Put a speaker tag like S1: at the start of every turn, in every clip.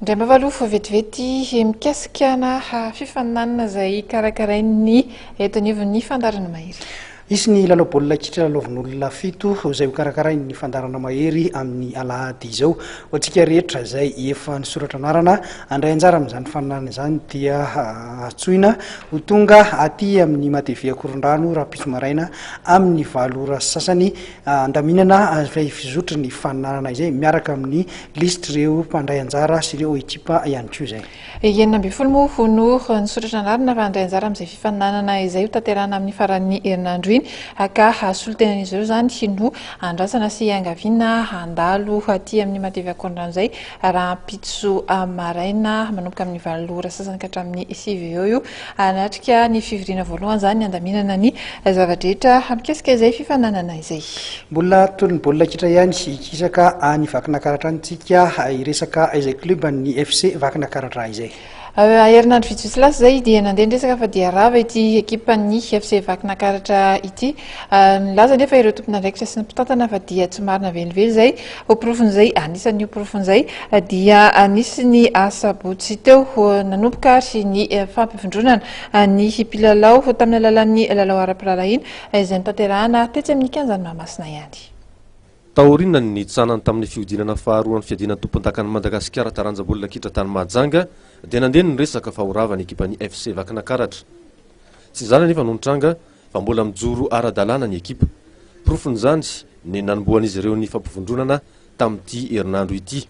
S1: Ndray mavaloha vetivety mikasika fifaninanana izay karakarain'ny eto anivon'ny fandarana mahery.
S2: Isy ny lalao baolina kitra lalaovin'olona fito izay karakarain'ny fandarana mahery amin'ny alahady izao. Ho antsika rehetra izay efa nisoratra anarana handray anjara amin'izany faninanana izany dia atsoina ho tonga aty amin'ny Matevy Akorondrano Rapiso Maraina amin'ny 7 ora sasany andaminana fizotra ny faninanana izay miaraka amin'ny lisitra ireo mpandray anjara sy ireo ekipa ihany koa izay.
S1: 9 moa no nisoratra anarana fa handray anjara amin'izay fifaninanana izay ho tanterahana amin'ny faran'ny herinandro iny ka solitenan'izy ireo zany no andrasana sy angaviana handalo aty amin'ny Matevy Akorondrano izay Rapiso Maraina manomboka amin'ny 7 ora sasany ka hatramin'ny 7 eo anatrika ny fivoriana voalohany zany andaminana ny zavadrehetra mikasika izay fifaninanana izay.
S2: Mbola tolon'ny baolina kitra ihany ikisaka any Vakina Karatra antsika iresaka izay club ny FC Vakina Karatra izay.
S1: Herinandro vitsivitsy lasa izay dia nandeha resaka fa dia rava ity ekipan'ny FC Vakina Karatra ity. Nilaza nefa ireo tompon'andraikitra sy ny mpitantana fa dia tsy marina velively izay ho profon'izay anisan'ny profon'izay dia anisy sabotsy teo nanomboka ary ny fampivondronana ny mpilalao tamin'ny alalan'ny lalao ara-piralahiana izay nitanterahana tetsy amin'ny kianjan'ny Mahamasina ihany.
S3: Taorina ny nitsanany tamin'ny fiodinana faharoan'ny fiadinan'ny tompontakan'i Madagasikara taranja baolina kitra tany Mahajanga dia nandeha niresaka fahoravany ekipan'ny FC Vakina Karatra. Tsy izany anefa no nitranga fa mbola mijoro ara-dalàna ny ekipa. Profon'izany ny nanomboan'izy ireo ny fampivondronana tamin'ity herinandro ity.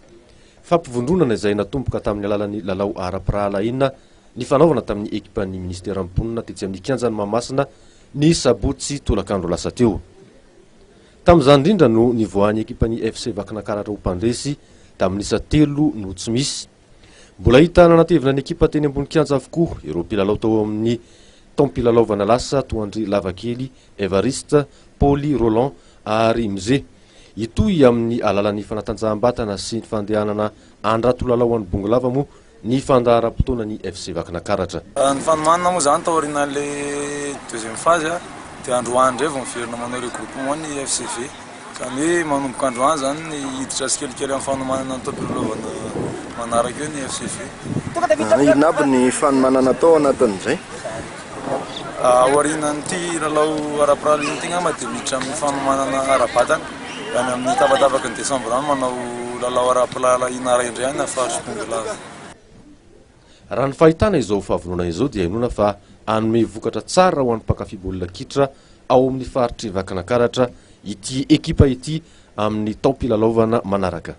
S3: Fampivondronana izay natomboka tamin'ny alalan'ny lalao ara-piralahiana ny fanaovana tamin'ny ekipan'ny ministera amponina tetsy amin'ny kianjan'ny Mahamasina ny sabotsy tolakandro lasa teo. Tamin'izany indrindra no nivoahan'ny ekipan'ny FC Vakina Karatra ho mpandresy tamin'ny 3 no tsy misy. Mbola hita nanatevina ny ekipa teny ambony kianja avokoa ireo mpilalao tao amin'ny taom-pilalaovana lasa Toandry Lavakely, Evariste, Pauli Roland ary Mze. Itoy amin'ny alalan'ny fanatanjaham-batana sy ny fandehanana andratolalaho an'ny Bongolava moa ny fandaharam-potoana ny FC Vakina Karatra.
S4: Ny fanomanana moa zany taorinan'le deuxième phase dia androany ndray vao miverina manao regroupement ny FCV ka ny manomboka androany zany hiditra tsikelikely amin'ny fanomanana ny taom-pilalaovana manaraka eo ny FCV.
S5: Ino aby ny fanomanana atao anatin'izay?
S4: Aorinan'ity lalao ara-piralahiana ity ngamba dia miditra amin'ny fanomanana ara-batana any amin'ny tapatapaky ny Desambra any manao lalao ara-piralahiana ray indray any afaritry Bongolava.
S3: Raha ny fahitana izao fahavonona izao dia inona fa anome vokatra tsara ho an'ny mpankafy baolina kitra ao amin'ny faritry Vakina Karatra ity ekipa ity amin'ny taom-pilalaovana manaraka.